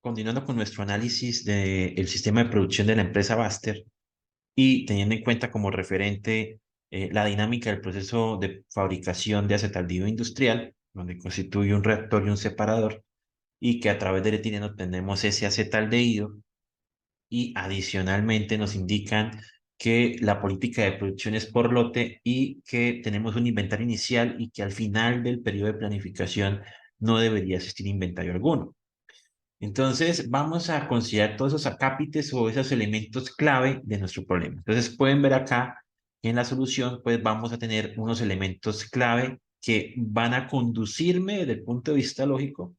continuando con nuestro análisis del sistema de producción de la empresa Baster y teniendo en cuenta como referente la dinámica del proceso de fabricación de acetaldehído industrial, donde constituye un reactor y un separador, y que a través del etileno obtenemos ese acetaldehído, y adicionalmente nos indican que la política de producción es por lote y que tenemos un inventario inicial y que al final del periodo de planificación no debería existir inventario alguno. Entonces, vamos a considerar todos esos acápites o esos elementos clave de nuestro problema. Entonces, pueden ver acá que en la solución, pues vamos a tener unos elementos clave que van a conducirme desde el punto de vista lógico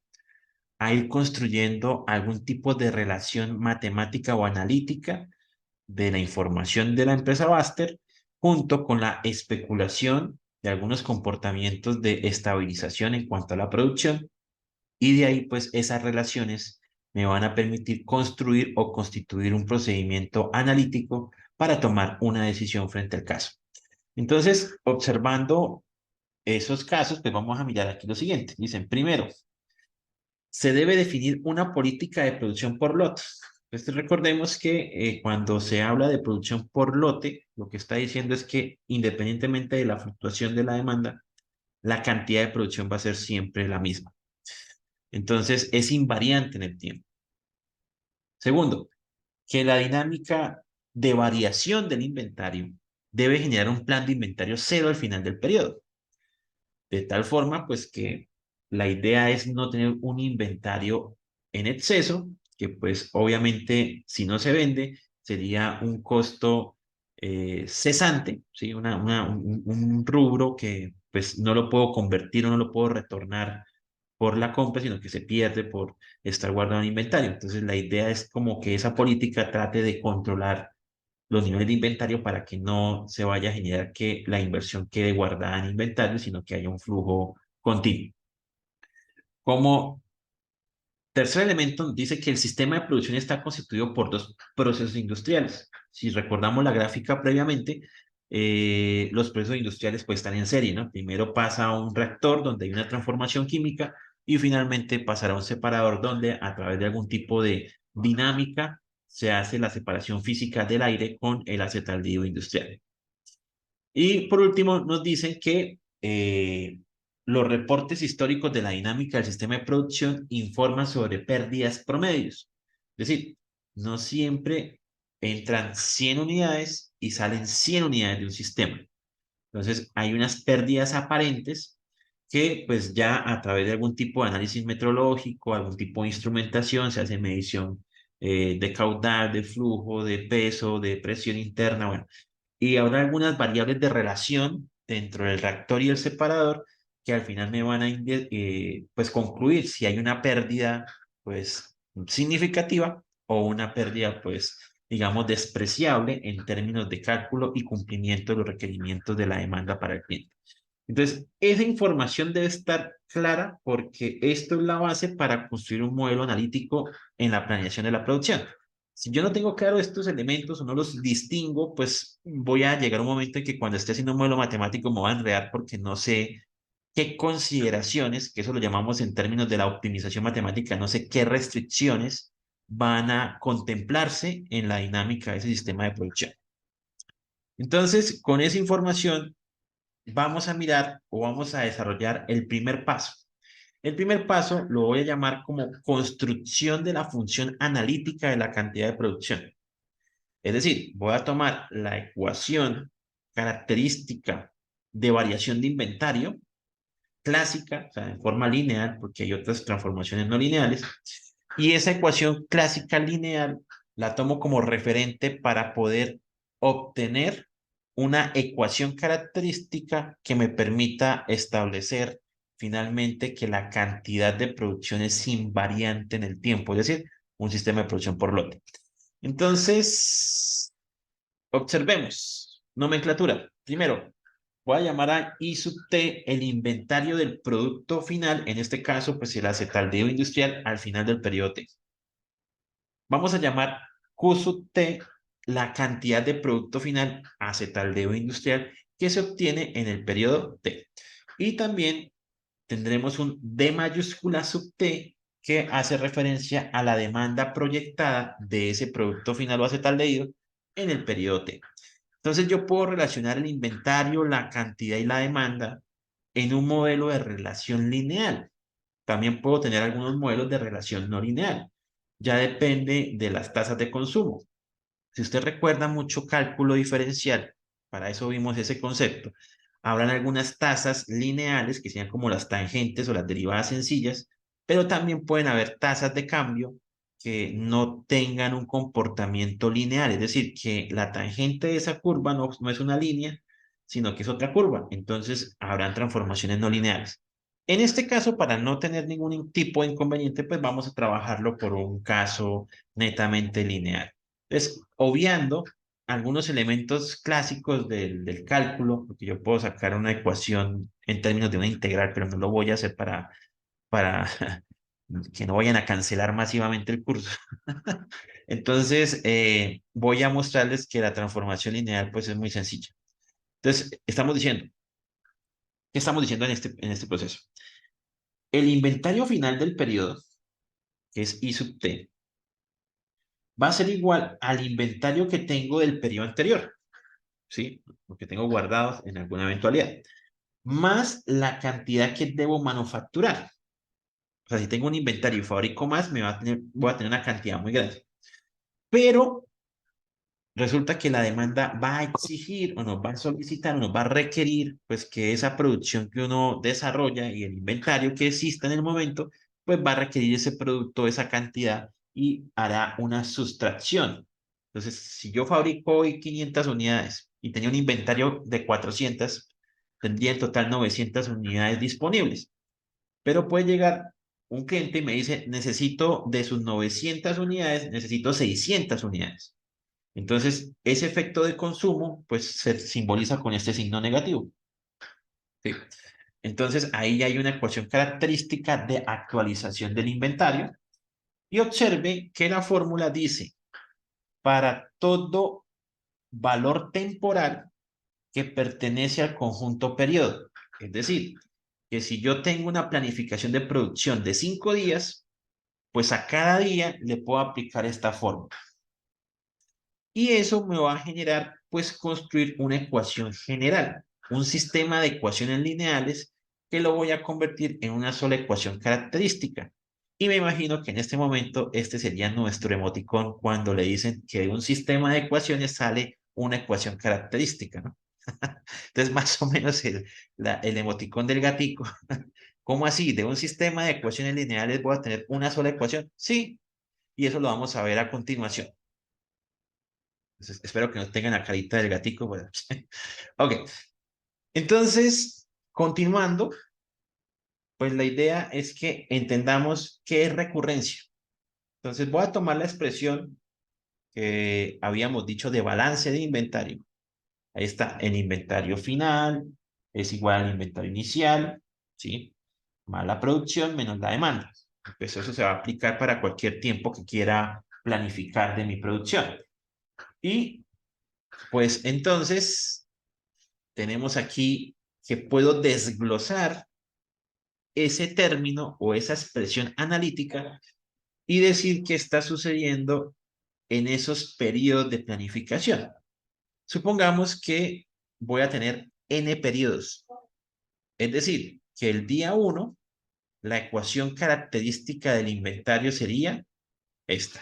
a ir construyendo algún tipo de relación matemática o analítica de la información de la empresa Baster junto con la especulación de algunos comportamientos de estabilización en cuanto a la producción, y de ahí pues esas relaciones me van a permitir construir o constituir un procedimiento analítico para tomar una decisión frente al caso. Entonces, observando esos casos, pues vamos a mirar aquí lo siguiente. Dicen, primero, se debe definir una política de producción por lotes. Entonces, recordemos que cuando se habla de producción por lote, lo que está diciendo es que independientemente de la fluctuación de la demanda, la cantidad de producción va a ser siempre la misma. Entonces, es invariante en el tiempo. Segundo, que la dinámica de variación del inventario debe generar un plan de inventario cero al final del periodo. De tal forma, pues que la idea es no tener un inventario en exceso, que pues obviamente si no se vende sería un costo cesante, ¿sí? Un rubro que pues no lo puedo convertir o no lo puedo retornar por la compra, sino que se pierde por estar guardado en inventario. Entonces la idea es como que esa política trate de controlar los niveles de inventario para que no se vaya a generar que la inversión quede guardada en inventario, sino que haya un flujo continuo. Como tercer elemento, dice que el sistema de producción está constituido por dos procesos industriales. Si recordamos la gráfica previamente, los procesos industriales pues están en serie, ¿no? Primero pasa a un reactor donde hay una transformación química y finalmente pasará a un separador donde a través de algún tipo de dinámica se hace la separación física del aire con el acetaldehído industrial. Y por último, nos dicen que los reportes históricos de la dinámica del sistema de producción informan sobre pérdidas promedios. Es decir, no siempre entran 100 unidades y salen 100 unidades de un sistema. Entonces, hay unas pérdidas aparentes que pues ya a través de algún tipo de análisis metrológico, algún tipo de instrumentación, se hace medición de caudal, de flujo, de peso, de presión interna, bueno, y habrá algunas variables de relación dentro del reactor y el separador que al final me van a pues concluir si hay una pérdida pues significativa o una pérdida pues digamos despreciable en términos de cálculo y cumplimiento de los requerimientos de la demanda para el cliente. Entonces, esa información debe estar clara porque esto es la base para construir un modelo analítico en la planeación de la producción. Si yo no tengo claro estos elementos o no los distingo, pues voy a llegar a un momento en que cuando esté haciendo un modelo matemático me voy a enredar porque no sé qué consideraciones, que eso lo llamamos en términos de la optimización matemática, no sé qué restricciones van a contemplarse en la dinámica de ese sistema de producción. Entonces, con esa información vamos a mirar o vamos a desarrollar el primer paso. El primer paso lo voy a llamar como construcción de la función analítica de la cantidad de producción. Es decir, voy a tomar la ecuación característica de variación de inventario clásica, o sea, en forma lineal, porque hay otras transformaciones no lineales, y esa ecuación clásica lineal la tomo como referente para poder obtener una ecuación característica que me permita establecer finalmente que la cantidad de producción es invariante en el tiempo, es decir, un sistema de producción por lote. Entonces, observemos. Nomenclatura. Primero, voy a llamar a I sub T el inventario del producto final, en este caso, pues el acetaldehído industrial al final del periodo T. Vamos a llamar Q sub T la cantidad de producto final acetaldehído industrial que se obtiene en el periodo T. Y también tendremos un D mayúscula sub T que hace referencia a la demanda proyectada de ese producto final o acetaldehído en el periodo T. Entonces yo puedo relacionar el inventario, la cantidad y la demanda en un modelo de relación lineal. También puedo tener algunos modelos de relación no lineal. Ya depende de las tasas de consumo. Si usted recuerda mucho cálculo diferencial, para eso vimos ese concepto, habrán algunas tasas lineales que sean como las tangentes o las derivadas sencillas, pero también pueden haber tasas de cambio que no tengan un comportamiento lineal, es decir, que la tangente de esa curva no es una línea, sino que es otra curva. Entonces, habrán transformaciones no lineales. En este caso, para no tener ningún tipo de inconveniente, pues vamos a trabajarlo por un caso netamente lineal. Entonces, obviando algunos elementos clásicos del cálculo, porque yo puedo sacar una ecuación en términos de una integral, pero no lo voy a hacer para que no vayan a cancelar masivamente el curso. Entonces, voy a mostrarles que la transformación lineal pues es muy sencilla. Entonces, ¿qué estamos diciendo en este proceso? El inventario final del periodo, que es I sub t, va a ser igual al inventario que tengo del periodo anterior. ¿Sí? Lo que tengo guardados en alguna eventualidad, más la cantidad que debo manufacturar. O sea, si tengo un inventario y fabrico más, voy a tener una cantidad muy grande. Pero resulta que la demanda va a exigir o nos va a solicitar o nos va a requerir pues que esa producción que uno desarrolla y el inventario que exista en el momento, pues va a requerir ese producto, esa cantidad y hará una sustracción. Entonces, si yo fabrico hoy 500 unidades y tenía un inventario de 400, tendría en total 900 unidades disponibles. Pero puede llegar un cliente y me dice, necesito de sus 900 unidades, necesito 600 unidades. Entonces, ese efecto de consumo, pues se simboliza con este signo negativo. ¿Sí? Entonces, ahí ya hay una ecuación característica de actualización del inventario. Y observe que la fórmula dice, para todo valor temporal que pertenece al conjunto periodo. Es decir, que si yo tengo una planificación de producción de 5 días, pues a cada día le puedo aplicar esta fórmula. Y eso me va a generar, pues, construir una ecuación general, un sistema de ecuaciones lineales que lo voy a convertir en una sola ecuación característica. Y me imagino que en este momento este sería nuestro emoticón cuando le dicen que de un sistema de ecuaciones sale una ecuación característica, ¿no? Entonces, más o menos el emoticón del gatico. ¿Cómo así? ¿De un sistema de ecuaciones lineales voy a tener una sola ecuación? Sí, y eso lo vamos a ver a continuación. Entonces, espero que no tengan la carita del gatico. Bueno. Ok, entonces, continuando, pues la idea es que entendamos qué es recurrencia. Entonces, voy a tomar la expresión que habíamos dicho de balance de inventario. Ahí está, el inventario final es igual al inventario inicial, ¿sí? Más la producción menos la demanda. Pues eso se va a aplicar para cualquier tiempo que quiera planificar de mi producción. Y pues entonces tenemos aquí que puedo desglosar ese término o esa expresión analítica y decir qué está sucediendo en esos periodos de planificación. Supongamos que voy a tener n periodos, es decir, que el día 1, la ecuación característica del inventario sería esta.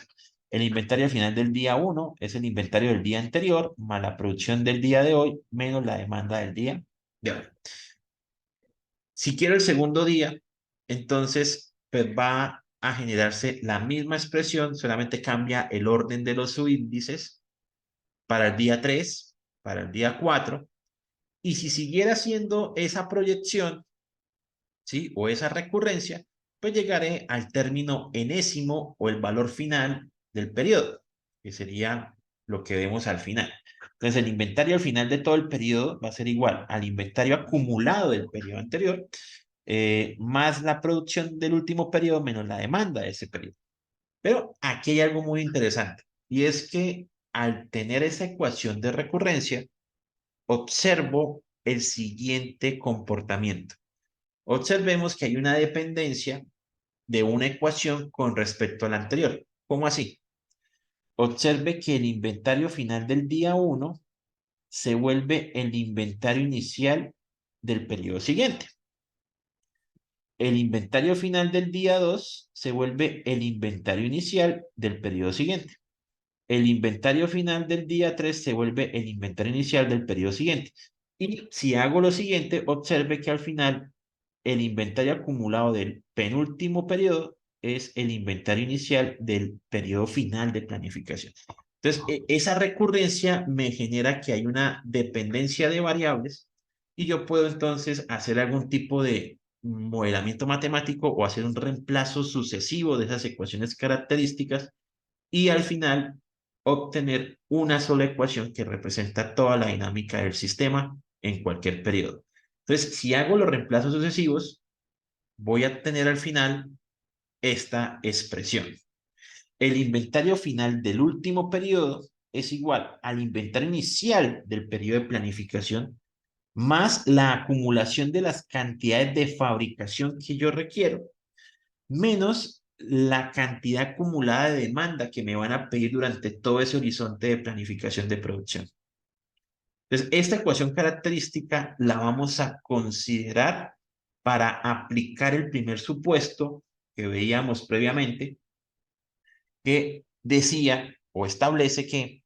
El inventario al final del día 1 es el inventario del día anterior más la producción del día de hoy menos la demanda del día de hoy. Si quiero el segundo día, entonces pues va a generarse la misma expresión, solamente cambia el orden de los subíndices para el día 3, para el día 4, y si siguiera haciendo esa proyección, ¿sí? O esa recurrencia, pues llegaré al término enésimo o el valor final del periodo, que sería lo que vemos al final. Entonces, el inventario al final de todo el periodo va a ser igual al inventario acumulado del periodo anterior, más la producción del último periodo menos la demanda de ese periodo. Pero aquí hay algo muy interesante, y es que al tener esa ecuación de recurrencia, observo el siguiente comportamiento. Observemos que hay una dependencia de una ecuación con respecto a la anterior. ¿Cómo así? Observe que el inventario final del día 1 se vuelve el inventario inicial del periodo siguiente. El inventario final del día 2 se vuelve el inventario inicial del periodo siguiente. El inventario final del día 3 se vuelve el inventario inicial del periodo siguiente. Y si hago lo siguiente, observe que al final el inventario acumulado del penúltimo periodo es el inventario inicial del periodo final de planificación. Entonces, esa recurrencia me genera que hay una dependencia de variables y yo puedo entonces hacer algún tipo de modelamiento matemático o hacer un reemplazo sucesivo de esas ecuaciones características y al final obtener una sola ecuación que representa toda la dinámica del sistema en cualquier periodo. Entonces, si hago los reemplazos sucesivos, voy a tener al final esta expresión. El inventario final del último periodo es igual al inventario inicial del periodo de planificación más la acumulación de las cantidades de fabricación que yo requiero, menos la cantidad acumulada de demanda que me van a pedir durante todo ese horizonte de planificación de producción. Entonces, esta ecuación característica la vamos a considerar para aplicar el primer supuesto que veíamos previamente, que decía o establece que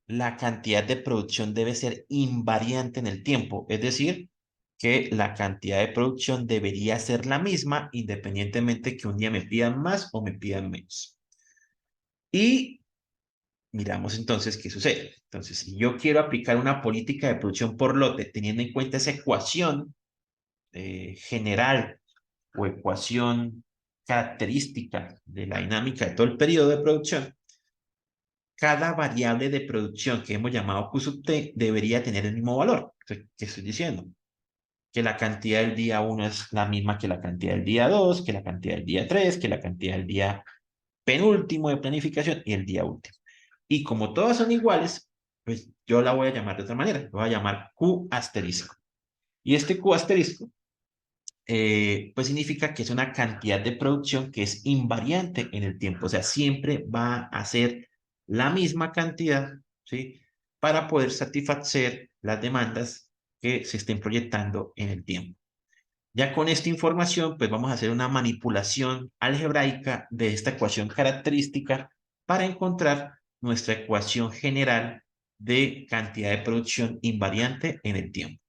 la cantidad de producción debe ser invariante en el tiempo, es decir, que la cantidad de producción debería ser la misma independientemente que un día me pidan más o me pidan menos. Y miramos entonces qué sucede. Entonces, si yo quiero aplicar una política de producción por lote teniendo en cuenta esa ecuación general o ecuación característica de la dinámica de todo el periodo de producción, cada variable de producción que hemos llamado Q sub T debería tener el mismo valor. Entonces, ¿qué estoy diciendo? Que la cantidad del día 1 es la misma que la cantidad del día 2, que la cantidad del día 3, que la cantidad del día penúltimo de planificación y el día último. Y como todas son iguales, pues yo la voy a llamar de otra manera. La voy a llamar Q asterisco. Y este Q asterisco pues significa que es una cantidad de producción que es invariante en el tiempo, o sea, siempre va a ser la misma cantidad, ¿sí? Para poder satisfacer las demandas que se estén proyectando en el tiempo. Ya con esta información, pues vamos a hacer una manipulación algebraica de esta ecuación característica para encontrar nuestra ecuación general de cantidad de producción invariante en el tiempo.